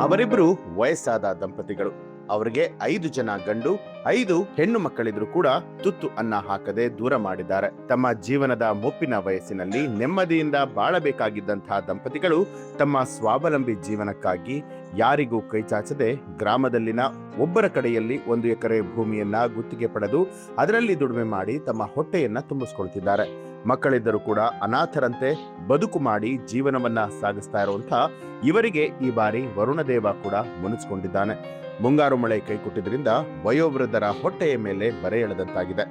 ಅವರಿಬ್ಬರು ವಯಸ್ಸಾದ ದಂಪತಿಗಳು. ಅವರಿಗೆ 5 ಜನ ಗಂಡು 5 ಹೆಣ್ಣು ಮಕ್ಕಳಿದ್ರು ಕೂಡ ತುತ್ತು ಅನ್ನ ಹಾಕದೆ ದೂರ ಮಾಡಿದ್ದಾರೆ. ತಮ್ಮ ಜೀವನದ ಮುಪ್ಪಿನ ವಯಸ್ಸಿನಲ್ಲಿ ನೆಮ್ಮದಿಯಿಂದ ಬಾಳಬೇಕಾಗಿದ್ದಂತಹ ದಂಪತಿಗಳು ತಮ್ಮ ಸ್ವಾವಲಂಬಿ ಜೀವನಕ್ಕಾಗಿ ಯಾರಿಗೂ ಕೈಚಾಚದೆ ಗ್ರಾಮದಲ್ಲಿನ ಒಬ್ಬರ ಕಡೆಯಲ್ಲಿ 1 ಎಕರೆ ಭೂಮಿಯನ್ನ ಗುತ್ತಿಗೆ ಪಡೆದು ಅದರಲ್ಲಿ ದುಡಿಮೆ ಮಾಡಿ ತಮ್ಮ ಹೊಟ್ಟೆಯನ್ನ ತುಂಬಿಸ್ಕೊಳ್ತಿದ್ದಾರೆ. ಮಕ್ಕಳಿದ್ದರೂ ಕೂಡ ಅನಾಥರಂತೆ ಬದುಕು ಮಾಡಿ ಜೀವನವನ್ನ ಸಾಗಿಸ್ತಾ ಇರುವಂತಹ ಇವರಿಗೆ ಈ ಬಾರಿ ವರುಣದೇವ ಕೂಡ ಮುನಿಸ್ಕೊಂಡಿದ್ದಾನೆ. ಮುಂಗಾರು ಮಳೆ ಕೈಕೊಟ್ಟಿದ್ರಿಂದ ವಯೋವೃದ್ಧರ ಹೊಟ್ಟೆಯ ಮೇಲೆ ಬರೆ ಎಳೆದಂತಾಗಿದೆ.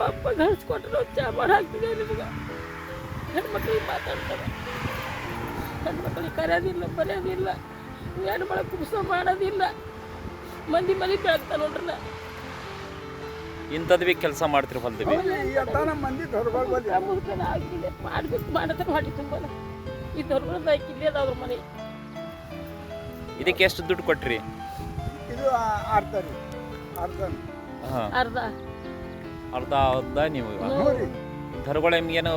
ಅಪ್ಪ ಗಳಿಸ್ಕೊಟ್ರು ಚಾ ಮಾಡಿ ಹಾಕ್ತಿದ್ದೆ ನಿಮ್ಗೆ. ಹೆಣ್ಮಕ್ಳಿಗೆ ಮಾತಾಡ್ತಾರೆ, ಹೆಣ್ಮಕ್ಳಿಗೆ ಕರೆಯೋದಿಲ್ಲ, ಬರೆಯೋದಿಲ್ಲ, ಹೆಣ್ಮಕ್ಳು ಕುಬ್ಸ ಮಾಡೋದಿಲ್ಲ, ಮಂದಿ ಮನೆ ಬೆಳಗ್ತಾ ನೋಡ್ರಲ್ಲ. ಇಂಥದ್ದು ಕೆಲಸ ಮಾಡ್ತಿರಿ ಹೊಲ್ದಿವಿ ಮಾಡ್ಬೇಕು ಮಾಡತ್ರ ಹೊಟ್ಟೆ ತುಂಬಲ್ಲ. ಈ ದೊಡ್ಡ ಹಾಕಿಲ್ಲ ಅದ್ರ ಮನೆ. ಇದಕ್ಕೆ ಎಷ್ಟು ದುಡ್ಡು ಕೊಟ್ರಿ? ಇದು ಅರ್ಧ ಅರ್ಧ ಅರ್ಧ ನೀವು ಧರ್ಗಳು ನಿಮ್ಗೇನು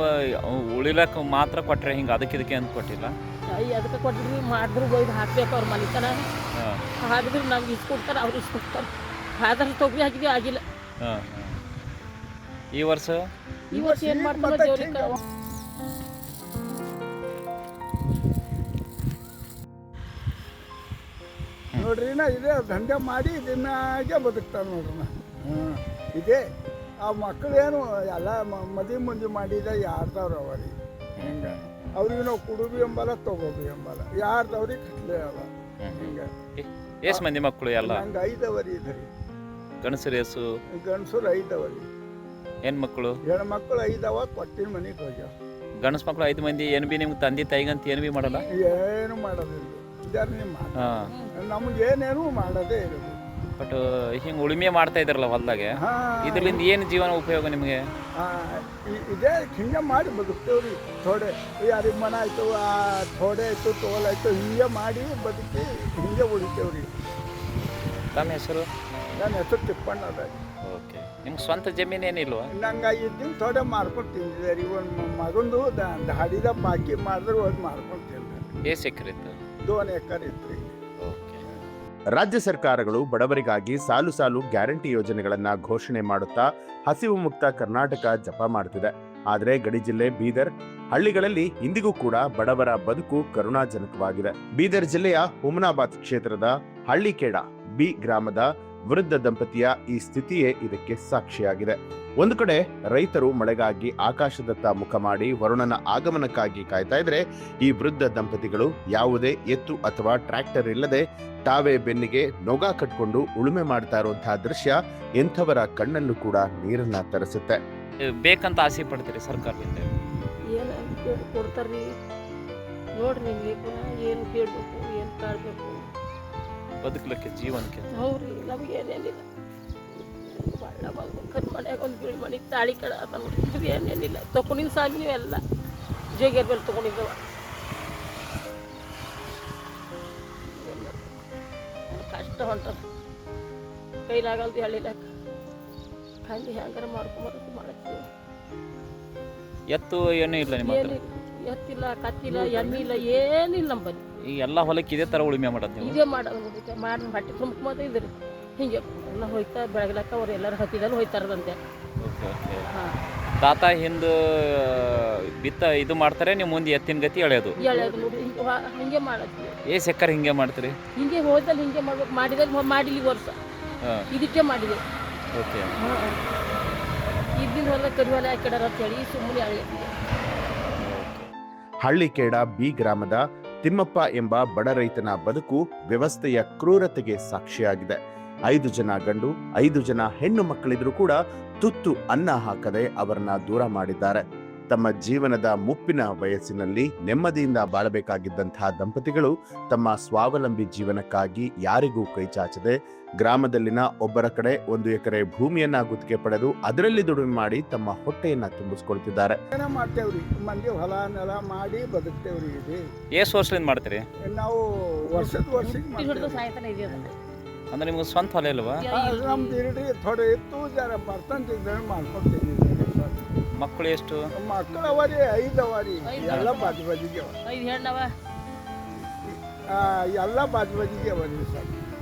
ಉಳಿಲಕ್ಕೆ ಮಾತ್ರ ಕೊಟ್ರೆ ಹಿಂಗೆ ಅದಕ್ಕೆ ಅಂತ ಕೊಟ್ಟಿಲ್ಲ? ಅದಕ್ಕೆ ಕೊಟ್ಟಿದ್ವಿ, ಮಾಡಿದ್ರು ಬೈದು ಹಾಕ್ಬೇಕು ಅವ್ರ ಮನೆತನ. ಹಾಕಿದ್ರು ನಮ್ಗೆ ಇಸ್ಕೊಡ್ತಾರೆ, ಅವ್ರು ಇಸ್ಕೊಡ್ತಾರೆ. ಆದ್ರೆ ತೊಗರಿ ಹಾಕಿದ್ವಿ, ಆಗಿಲ್ಲ. ಈ ವರ್ಷ ಏನು ಮಾಡ್ತಾರೆ ದೇವ್ರಿಗೆ? ನೋಡ್ರಿ ಇದೇ ದಂಧೆ ಮಾಡಿ ಇದನ್ನಾಗೆ ಬದುಕ್ತಾರೆ ನೋಡ್ರಿ. ಇದೇ ಆ ಮಕ್ಕಳೇನು ಎಲ್ಲ ಮದುವೆ ಮುಂದೆ ಮಾಡಿದ ಯಾರ್ದವ್ರು ಅವರಿ ಹಿಂಗೆ ಅವ್ರಿಗೆ ನಾವು ಕುಡುಬಿ ಎಂಬಲ್ಲ ತಗೋಬಿ ಎಂಬಲ್ಲ ಯಾರ್ದವ್ರಿಗೆ ಕಟ್ಲೆ ಅವ ಹಿಂಗೆ. ಎಷ್ಟು ಮಂದಿ ಮಕ್ಕಳು? ಎಲ್ಲ ಹಂಗೆ 5 ಅವರಿ ಇದ್ರಿ. ಗಣಸರು ಎಷ್ಟು? ಗಂಡಸರು 5 ಅವರಿ. ಹೆಣ್ಮಕ್ಳು? ಹೆಣ್ಮಕ್ಳು 5 ಅವ, ಕೊಟ್ಟಿನ ಮನೆಗೆ ಹೋಗ್ಯಾವ. ಗಣಸ ಮಕ್ಕಳು 5 ಮಂದಿ. ಏನು ಬಿ ನಿಮ್ಗೆ ತಂದೆ ತಾಯಿಗಂತ ಏನು ಬಿ ಮಾಡಲ್ಲ? ಏನು ಮಾಡೋದಿಲ್ಲ, ನಮ್ಗೆ ಏನೇನು ಮಾಡೋದೇ ಇರೋದು. ಬಟ್ ಹಿಂಗೆ ಉಳುಮೆ ಮಾಡ್ತಾ ಇದ್ರಲ್ಲ ಹೊಲ್ದಾಗೆ, ಇದರಿಂದ ಏನು ಜೀವನ ಉಪಯೋಗ ನಿಮಗೆ? ಇದೇ ಹಿಂಗೆ ಮಾಡಿ ಬದುಕ್ತೇವ್ರಿ. ಥೋಡೆ ಯಾರಿಗೆ ಮನ ಆಯ್ತು, ಥೋಡೆ ಆಯ್ತು, ತೋಲ್ ಆಯ್ತು, ಹಿಂಗೆ ಮಾಡಿ ಬದುಕಿ ಹಿಂಗೆ ಉಳಿತೇವ್ರಿ. ತಮ್ಮ ಹೆಸರು? ನನ್ನ ಹೆಸರು ತಿಪ್ಪಣ್ಣ ಅದ. ಓಕೆ. ನಿಮ್ಗೆ ಸ್ವಂತ ಜಮೀನು ಏನಿಲ್ವ? ನಂಗೆ ಇದ್ದೀನಿ, ಥೋಡೆ ಮಾರ್ಕೊಂಡು ತಿಂದಿದೆ ರೀ. ಒಂದು ಮಗಂದು ದಾಡಿದ ಬಾಕಿ ಮಾಡಿದ್ರೆ ಒಂದು ಮಾರ್ಕೊಂಡು ತಿಂದೆ. ಎಷ್ಟು ಎಕರೆ ಇತ್ತು? 2 ಎಕರೆ ಇತ್ತು ರೀ. ರಾಜ್ಯ ಸರ್ಕಾರಗಳು ಬಡವರಿಗಾಗಿ ಸಾಲು ಸಾಲು ಗ್ಯಾರಂಟಿ ಯೋಜನೆಗಳನ್ನ ಘೋಷಣೆ ಮಾಡುತ್ತಾ ಹಸಿವು ಮುಕ್ತ ಕರ್ನಾಟಕ ಜಪ ಮಾಡುತ್ತಿದೆ. ಆದರೆ ಗಡಿ ಜಿಲ್ಲೆ ಬೀದರ್ ಹಳ್ಳಿಗಳಲ್ಲಿ ಇಂದಿಗೂ ಕೂಡ ಬಡವರ ಬದುಕು ಕರುಣಾಜನಕವಾಗಿದೆ. ಬೀದರ್ ಜಿಲ್ಲೆಯ ಹುಮನಾಬಾದ್ ಕ್ಷೇತ್ರದ ಹಳ್ಳಿಕೇಡ ಬಿ ಗ್ರಾಮದ ವೃದ್ಧ ದಂಪತಿಯ ಈ ಸ್ಥಿತಿಯೇ ಇದಕ್ಕೆ ಸಾಕ್ಷಿಯಾಗಿದೆ. ಒಂದು ಕಡೆ ರೈತರು ಮಳೆಗಾಗಿ ಆಕಾಶದತ್ತ ಮುಖ ಮಾಡಿ ವರುಣನ ಆಗಮನಕ್ಕಾಗಿ ಕಾಯ್ತಾ ಇದ್ರೆ, ಈ ವೃದ್ಧ ದಂಪತಿಗಳು ಯಾವುದೇ ಎತ್ತು ಅಥವಾ ಟ್ರ್ಯಾಕ್ಟರ್ ಇಲ್ಲದೆ ತಾವೇ ಬೆನ್ನಿಗೆ ನೊಗ ಕಟ್ಕೊಂಡು ಉಳುಮೆ ಮಾಡ್ತಾ ಇರುವಂತಹ ದೃಶ್ಯ ಎಂಥವರ ಕಣ್ಣಲ್ಲೂ ಕೂಡ ನೀರನ್ನ ತರಿಸುತ್ತೆ. ಬೇಕಂತ ಆಸೆ ಪಡ್ತೀರಿ ಸರ್ಕಾರದಿಂದ? ಏನು ಕೊಡ್ತಾರ್ರಿ ನೋಡ್ರಿ, ನಿಮ್ಗೆ ಏನು ಕೇಳಬೇಕು, ಏನು ಕಾಡ್ಬೇಕು ಬದುಕಲಿಕ್ಕೆ, ಜೀವನಕ್ಕೆ. ಹೌದ್ರಿ, ನಮಗೇನೇನಿಲ್ಲ. ಮನ್ಯಾಗ ಒಂದು ಬೀಳ್ ಮನೆ ತಾಳಿ ಕಡ ನೋಡ್ರಿ, ಏನೇನಿಲ್ಲ. ತಗೊಂಡಿನ ಸಾಗಿ ನೀವೆಲ್ಲ ಜೋಗಿಯರ್ ಮೇಲೆ ತಗೊಂಡಿದ್ದವ. ಕಷ್ಟ ಹೊಂಟದ, ಕೈಲಾಗಲ್ದು ಹೇಳಿಲಾಕ. ಹಂಗೆ ಹೆಂಗಾರ ಮಾಡ್ಕೊಂಬರೋದು ಮಾಡತ್ತೀವಿ. ಎತ್ತು ಏನೂ ಇಲ್ಲ ನಿಮ್ಮ ಹತ್ರ? ಎತ್ತಿಲ್ಲ, ಕತ್ತಿಲ್ಲ, ಎಮ್ಮೆ ಇಲ್ಲ, ಏನಿಲ್ಲ ನಂಬಲ್ಲಿ. ಈ ಎಲ್ಲ ಹೊಲಕ್ಕೆ ಇದೇ ಥರ ಉಳುಮೆ ಮಾಡೋದು ನೀವು? ಇದೇ ಮಾಡೋದು, ಮಾಡಿ ಹೊಟ್ಟೆ ತುಂಬ್ಕೊಂಬ ಇದ್ರಿ. ಹಿಂಗೆ ಎಲ್ಲ ಹೋಯ್ತಾ ಬೆಳಗ್ಲಾಕ ಅವ್ರು ಎಲ್ಲರೂ ಹತ್ತಿದಲ್ಲಿ ಹೋಯ್ತಾರದಂತೆ. Okay okay. ತಾತ ಹಿಂದೆ ಬಿತ್ತ ಇದು ಮಾಡ್ತಾರೆ, ನೀವು ಮುಂದೆ ಎತ್ತಿನ ಗತಿ ಎಳೆಯೋದು ನೋಡಿ, ಹಿಂಗೆ ಮಾಡತ್ತೀವಿ. ಏಸ್ ಎಕ್ಕರ್ ಹಿಂಗೆ ಮಾಡ್ತೀರಿ? ಹಿಂಗೆ ಹೋದಲ್ಲಿ ಹಿಂಗೆ ಮಾಡ್ಬೇಕು. ಮಾಡಿದಾಗ ಮಾಡಿಲಿ ವರ್ಷ ಇದಕ್ಕೆ ಮಾಡಿದೆ. ಓಕೆ. ಇದ್ದಿನ ಹೊಲ ಕರಿ ಹೊಲ ಹಾಕಿಡಾರ ಅಂತ ಹೇಳಿ ಸುಮ್ಮನೆ ಅಳಿಯತ್ತಿದೆ. ಹಳ್ಳಿಕೇಡ ಬಿ ಗ್ರಾಮದ ತಿಮ್ಮಪ್ಪ ಎಂಬ ಬಡ ರೈತನ ಬದುಕು ವ್ಯವಸ್ಥೆಯ ಕ್ರೂರತೆಗೆ ಸಾಕ್ಷಿಯಾಗಿದೆ. 5 ಜನ ಗಂಡು 5 ಜನ ಹೆಣ್ಣು ಮಕ್ಕಳಿದ್ರು ಕೂಡ ತುತ್ತು ಅನ್ನ ಹಾಕದೆ ಅವರನ್ನ ದೂರ ಮಾಡಿದ್ದಾರೆ. ತಮ್ಮ ಜೀವನದ ಮುಪ್ಪಿನ ವಯಸ್ಸಿನಲ್ಲಿ ನೆಮ್ಮದಿಯಿಂದ ಬಾಳಬೇಕಾಗಿದ್ದಂತಹ ದಂಪತಿಗಳು ತಮ್ಮ ಸ್ವಾವಲಂಬಿ ಜೀವನಕ್ಕಾಗಿ ಯಾರಿಗೂ ಕೈಚಾಚದೆ ಗ್ರಾಮದಲ್ಲಿನ ಒಬ್ಬರ ಕಡೆ 1 ಎಕರೆ ಭೂಮಿಯನ್ನ ಗುತ್ತಿಗೆ ಪಡೆದು ಅದರಲ್ಲಿ ದುಡಿಮೆ ಮಾಡಿ ತಮ್ಮ ಹೊಟ್ಟೆಯನ್ನ ತುಂಬಿಸ್ಕೊಳ್ತಿದ್ದಾರೆ. ಮಾಡ್ತೇವ್ರಿ, ಮಂದಿ ಹೊಲ ನೆಲ ಮಾಡಿ ಬದುಕ್ತೇವ್ರಿ. ಎಷ್ಟು ವರ್ಷದಿಂದ ಮಾಡ್ತೀರಿ? ನಾವು ವರ್ಷಕ್ಕೆ ಸಾಯ್ತಾನೆ ಇದೆ. ಅಂದ್ರೆ ನಿಮ್ಗೆ ಸ್ವಂತ ಹೊಲ ಇಲ್ವಾ? ನಮ್ದು ಇಲ್ರಿ ಥೋಡೆ ಇತ್ತು ಜರ ಬರ್ತಂತಿದ್ರೆ ಮಾಡ್ಕೊತೀನಿ ಸರ್. ಮಕ್ಕಳು ಎಷ್ಟು? ಮಕ್ಕಳು ಅವರಿ 5 ಅವರಿ, ಎಲ್ಲ ಬಾಜು ಬಾಜಿಗೆ ಅವ, 5 ಹೆಣ್ಣವ. ಎಲ್ಲ ಬಾಜು ಬಾಜಿಗೆ ಅವರಿ ಸರ್.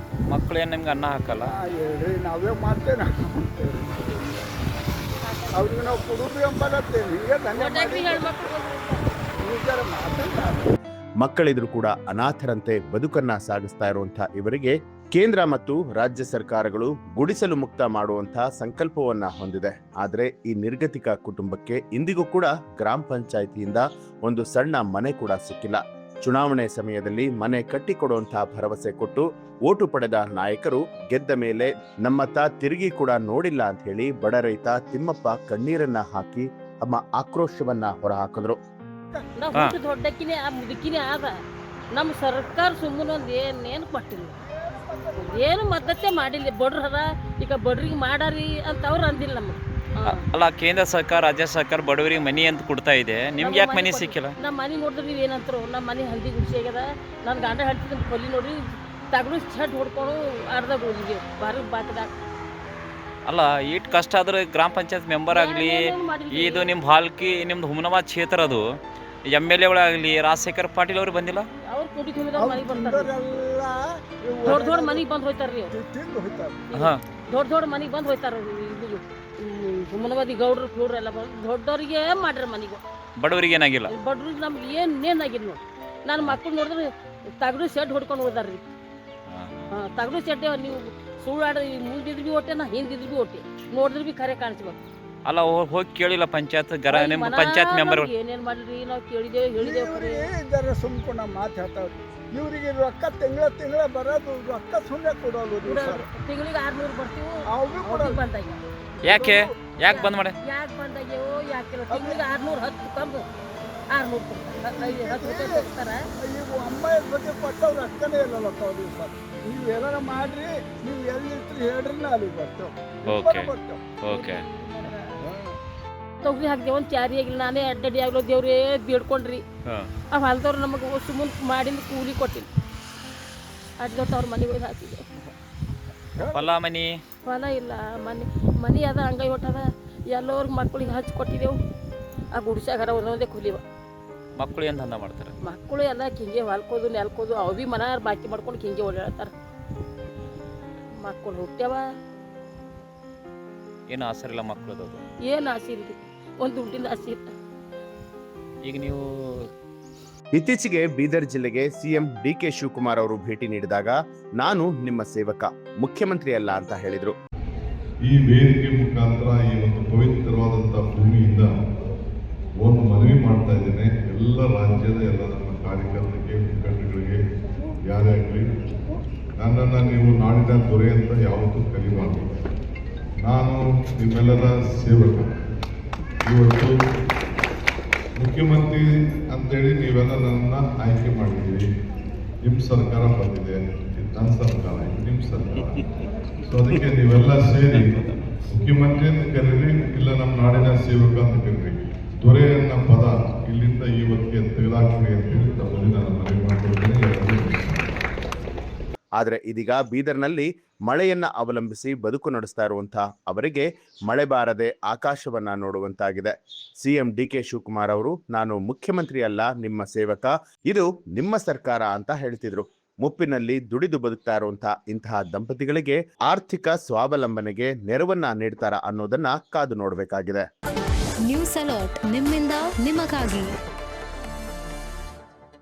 ಮಕ್ಕಳು ಏನು ನಿಮ್ಗೆ ಅನ್ನ ಹಾಕಲ್ಲ? ಹೇಳ್ರಿ ನಾವೇ ಮಾಡ್ತೇವೆ ಅವ್ರಿಗೆ ನಾವು ಕುಡುಬಿ ಎಂಬತ್ತೇವೆ ಹಿಂಗೆ ಧನ್ಯ ಒಟ್ಟಾಗಿ ಹೆಣ್ಮಕ್ಳು ಜರ ಮಾತಾಡ. ಮಕ್ಕಳಿದ್ರು ಕೂಡ ಅನಾಥರಂತೆ ಬದುಕನ್ನ ಸಾಗಿಸ್ತಾ ಇರುವಂತಹ ಇವರಿಗೆ ಕೇಂದ್ರ ಮತ್ತು ರಾಜ್ಯ ಸರ್ಕಾರಗಳು ಗುಡಿಸಲು ಮುಕ್ತ ಮಾಡುವಂತಹ ಸಂಕಲ್ಪವನ್ನ ಹೊಂದಿದೆ. ಆದರೆ ಈ ನಿರ್ಗತಿಕ ಕುಟುಂಬಕ್ಕೆ ಇಂದಿಗೂ ಕೂಡ ಗ್ರಾಮ ಪಂಚಾಯಿತಿಯಿಂದ ಒಂದು ಸಣ್ಣ ಮನೆ ಕೂಡ ಸಿಕ್ಕಿಲ್ಲ. ಚುನಾವಣೆ ಸಮಯದಲ್ಲಿ ಮನೆ ಕಟ್ಟಿಕೊಡುವಂತಹ ಭರವಸೆ ಕೊಟ್ಟು ಓಟು ಪಡೆದ ನಾಯಕರು ಗೆದ್ದ ಮೇಲೆ ನಮ್ಮತ್ತ ತಿರುಗಿ ಕೂಡ ನೋಡಿಲ್ಲ ಅಂತ ಹೇಳಿ ಬಡ ರೈತ ತಿಮ್ಮಪ್ಪ ಕಣ್ಣೀರನ್ನ ಹಾಕಿ ತಮ್ಮ ಆಕ್ರೋಶವನ್ನ ಹೊರಹಾಕಿದ್ರು. ನಾವು ಹುಟ್ಟು ದೊಡ್ಡಕ್ಕಿನೇ ಆ ಮುದುಕಿನೇ ಆದ ನಮ್ಮ ಸರ್ಕಾರ ಸುಮ್ಮನೆ ಒಂದು ಏನೇನು ಕೊಟ್ಟಿಲ್ಲ, ಏನು ಮದ್ದತೆ ಮಾಡಿಲ್ಲ. ಬಡ್ರ ಈಗ ಬಡ್ರಿಗೆ ಮಾಡಾರಿ ಅಂತ ಅವ್ರು ಅಂದಿಲ್ಲ ನಮಗೆ. ಅಲ್ಲ, ಕೇಂದ್ರ ಸರ್ಕಾರ ರಾಜ್ಯ ಸರ್ಕಾರ ಬಡವರಿಗೆ ಮನಿ ಅಂತ ಕೊಡ್ತಾ ಇದೆ, ನಿಮ್ಗೆ ಯಾಕೆ ಮನಿ ಸಿಕ್ಕಿಲ್ಲ? ನಮ್ಮ ಮನೆ ನೋಡಿದ್ರೆ ನೀವು ಏನಂತರು, ನಮ್ಮ ಮನೆ ಹಂದಿ ಗುಡಿಸಿ ಆಗ್ಯದ. ನನ್ನ ಗಂಡ ಹೇಳ್ತಿದ್ದ ಕೊಲ್ಲಿ ನೋಡಿ ತಗಡು ಶೆಡ್ ಹೊಡ್ಕೊಂಡು ಅರ್ಧ ಹೋಗಿದ್ವಿ ಬಾರಿ ಬಾಕಿದಾಗ. ಅಲ್ಲ, ಇಷ್ಟು ಕಷ್ಟ ಆದ್ರೆ ಗ್ರಾಮ ಪಂಚಾಯತ್ ಮೆಂಬರ್ ಆಗಲಿ, ಇದು ನಿಮ್ಮ ಬಾಲ್ಕಿ ನಿಮ್ದು ಹುಮನಾಬಾದ್ ಕ್ಷೇತ್ರ, ಅದು MLA ಆಗಲಿ ರಾಜಶೇಖರ್ ಪಾಟೀಲ್ ಅವ್ರು ಬಂದಿಲ್ಲ? ಅವ್ರು ಕುಡಿ ತುಂಬಿದವ್ರು ಮನೆಗೆ ಬರ್ತಾರೆ, ದೊಡ್ಡ ಮನೆಗೆ ಬಂದು ಹೋಯ್ತಾರ್ರಿ. ಹಾಂ, ದೊಡ್ಡ ಮನೆಗೆ ಬಂದು ಹೋಯ್ತಾರ. ಇದು ಹುಮನವಾದಿ ಗೌಡ್ರು ಎಲ್ಲ ಬಂದು ದೊಡ್ಡವ್ರಿಗೆ ಮಾಡ್ರಿ ಮನೆಗೆ. ಬಡವರಿಗೆ ಏನಾಗಿಲ್ಲ? ಬಡ್ರಿಗೆ ನಮ್ಗೆ ಏನೇನಾಗಿಲ್ಲ ನೋಡಿ. ನನ್ನ ಮಕ್ಕಳು ನೋಡಿದ್ರೆ ತಗಡು ಶೆಡ್ ಹೊಡ್ಕೊಂಡು ಹೋದಾರ್ರಿ. ಹಾಂ, ತಗಡು ಶೆಡ್ ನೀವು ಸುಳ್ಳಾಡ ಮುಂದಿದ್ರು ಭೀ ಹೊಟ್ಟೆ, ನಾ ಹಿಂದಿದ್ರು ಭೀ ಹೊಟ್ಟೆ, ನೋಡಿದ್ರೆ ಭೀ ಖರೆ ಕಾಣಿಸ್ಬೇಕು. ಅಲ್ಲ, ಹೋಗಿ ಕೇಳಿಲ್ಲ ಪಂಚಾಯತ್ ನಿಮ್ಮ ಪಂಚಾಯತ್ ಮೆಂಬರ್? ಏನೇನು ಮಾಡಿರಿ, ನಾವು ಕೇಳಿದೇವೆ ಹೇಳಿದೇವೆ. ಜರ ಸುಮ್ಕೊಂಡು ನಾವು ಮಾತು ಹೇಳ್ತಾವ್ರಿ. ಇವ್ರಿಗೆ ರೊಕ್ಕ ತಿಂಗಳ ಬರೋದು ರೊಕ್ಕ ಸುಮ್ಮನೆ ಕೊಡೋದು ತಿಂಗಳಿಗೆ 600 ಬರ್ತೀವಿ, ಅವು ಕೂಡ ಬಂದಾಗ ಯಾಕೆ ಬಂದ್ ಮಾಡಿ? ಯಾಕೆ ಬಂದಾಗ್ಯೋ ಯಾಕಿಲ್ಲ. ತಿಂಗಳಿಗೆ 600 10 ಕಮ್ಮಿ 600 10 ರೂಪಾಯಿ ಕೊಡ್ತಾರೆ. ಈಗ ಅಮ್ಮಾಯಿನ ಬಗ್ಗೆ ಕೊಟ್ಟವ್ರು ರೊಕ್ಕನೇ ಇಲ್ಲಲ್ಲ ಅವ್ರಿಗೆ ಸರ್. ನೀವು ಏನಾರ ಮಾಡ್ರಿ, ನೀವು ಎಲ್ಲಿರ್ತೀರಿ ಹೇಳ್ರಿ, ನಾ ಅಲ್ಲಿಗೆ ಬರ್ತೇವೆ. ಓಕೆ. ತೊಗರಿ ಹಾಕ್ದೇವೆ, ಒಂದು ಚಾರಿ ಆಗಿಲ್ಲ. ನಾನೇ ಅಡ್ಡಡಿ ಆಗ್ಲೋ ದೇವ್ರೇ ಬೇಡ್ಕೊಂಡ್ರಿ. ಆ ಹೊಲ್ದವ್ರು ನಮಗೆ ಸುಮ್ಮನೆ ಮಾಡಿದ ಕೂಲಿ ಕೊಟ್ಟಿಲ್ಲ. ಅಡ್ಡೊಟ್ಟು ಅವ್ರ ಮನೆಗೆ ಹೋಗಿ ಹಾಕಿದೆ. ಹೊಲ ಇಲ್ಲ, ಮನೆ ಅದ, ಅಂಗೈ ಹೊಟ್ಟದ. ಎಲ್ಲವ್ರಿಗೆ ಮಕ್ಳಿಗೆ ಹಚ್ಚಿ ಕೊಟ್ಟಿದ್ದೆವು. ಆ ಗುಡಿಸ್ಯಾಗಾರ ಒಂದೊಂದೇ ಕೂಲಿವ. ಮಕ್ಕಳು ಏನು ದಂಧ ಮಾಡ್ತಾರೆ? ಮಕ್ಕಳು ಎಲ್ಲ ಹಿಂಗೆ ಹೊಲ್ಕೋದು ನೆಲ್ಕೋದು, ಅವು ಭೀ ಮನ ಬಾಕಿ ಮಾಡ್ಕೊಂಡು ಹಿಂಗೆ ಓಡಾಡ್ತಾರೆ. ಮಕ್ಕಳು ಹುಟ್ಟ್ಯಾವ, ಏನು ಆಸರಿಲ್ಲ ಮಕ್ಕಳದು? ಏನು ಆಸೆ ಇಲ್ರಿ, ಒಂದು ದುಡ್ಡಿನ ಆಸೆ ಇಲ್ಲ. ಈಗ ನೀವು ಇತ್ತೀಚೆಗೆ ಬೀದರ್ ಜಿಲ್ಲೆಗೆ ಸಿಎಂ DK ಶಿವಕುಮಾರ್ ಅವರು ಭೇಟಿ ನೀಡಿದಾಗ ನಾನು ನಿಮ್ಮ ಸೇವಕ, ಮುಖ್ಯಮಂತ್ರಿ ಅಲ್ಲ ಅಂತ ಹೇಳಿದ್ರು. ಈ ವೇದಿಕೆ ಮುಖಾಂತರ ಈ ಒಂದು ಪವಿತ್ರವಾದಂಥ ಭೂಮಿಯಿಂದ ಒಂದು ಮನವಿ ಮಾಡ್ತಾ ಇದ್ದೇನೆ. ಎಲ್ಲ ರಾಜ್ಯದ ಎಲ್ಲ ನಮ್ಮ ಕಾರ್ಯಕರ್ತರಿಗೆ, ಮುಖಂಡಗಳಿಗೆ, ಯಾರೇ ಆಗಲಿ, ನನ್ನನ್ನು ನೀವು ನಾಡಿನ ದೊರೆ ಅಂತ ಯಾವತ್ತೂ ಕರಿಬಾರ್ದು. ನಾನು ನಿಮ್ಮೆಲ್ಲರ ಸೇವಕ. ಇವತ್ತು ಮುಖ್ಯಮಂತ್ರಿ ಅಂತೇಳಿ ನೀವೆಲ್ಲ ನನ್ನನ್ನು ಆಯ್ಕೆ ಮಾಡಿದ್ದೀರಿ. ನಿಮ್ಮ ಸರ್ಕಾರ ಬಂದಿದೆ, ನನ್ನ ಸರ್ಕಾರ, ನಿಮ್ಮ ಸರ್ಕಾರ. ಸೊ ಅದಕ್ಕೆ ನೀವೆಲ್ಲ ಸೇರಿ ಮುಖ್ಯಮಂತ್ರಿ ಅಂತ ಕರೀರಿ, ಇಲ್ಲ ನಮ್ಮ ನಾಡಿನ ಸೇವಕ ಅಂತ ಕರೀರಿ. ದೊರೆ ಅನ್ನೋ ಪದ ಇಲ್ಲಿಂದ ಇವತ್ತಿಗೆ ತೆಗೆದಾಕ್ರಿ ಅಂತೇಳಿ ತಮ್ಮಲ್ಲಿ ನಾನು ಮನವಿ ಮಾಡಿಕೊಳ್ತೇನೆ. ಆದರೆ ಇದೀಗ ಬೀದರ್ನಲ್ಲಿ ಮಳೆಯನ್ನ ಅವಲಂಬಿಸಿ ಬದುಕು ನಡೆಸ್ತಾ ಇರುವಂತಹ ಅವರಿಗೆ ಮಳೆ ಬಾರದೆ ಆಕಾಶವನ್ನ ನೋಡುವಂತಾಗಿದೆ. ಸಿಎಂ DK ಶಿವಕುಮಾರ್ ಅವರು ನಾನು ಮುಖ್ಯಮಂತ್ರಿ ಅಲ್ಲ, ನಿಮ್ಮ ಸೇವಕ, ಇದು ನಿಮ್ಮ ಸರ್ಕಾರ ಅಂತ ಹೇಳ್ತಿದ್ರು. ಮುಪ್ಪಿನಲ್ಲಿ ದುಡಿದು ಬದುಕ್ತಾ ಇರುವಂತಹ ಇಂತಹ ದಂಪತಿಗಳಿಗೆ ಆರ್ಥಿಕ ಸ್ವಾವಲಂಬನೆಗೆ ನೆರವನ್ನ ನೀಡ್ತಾರ ಅನ್ನೋದನ್ನ ಕಾದು ನೋಡಬೇಕಾಗಿದೆ. ನ್ಯೂಸ್ ಅಲರ್ಟ್, ನಿಮ್ಮಿಂದ ನಿಮಗಾಗಿ.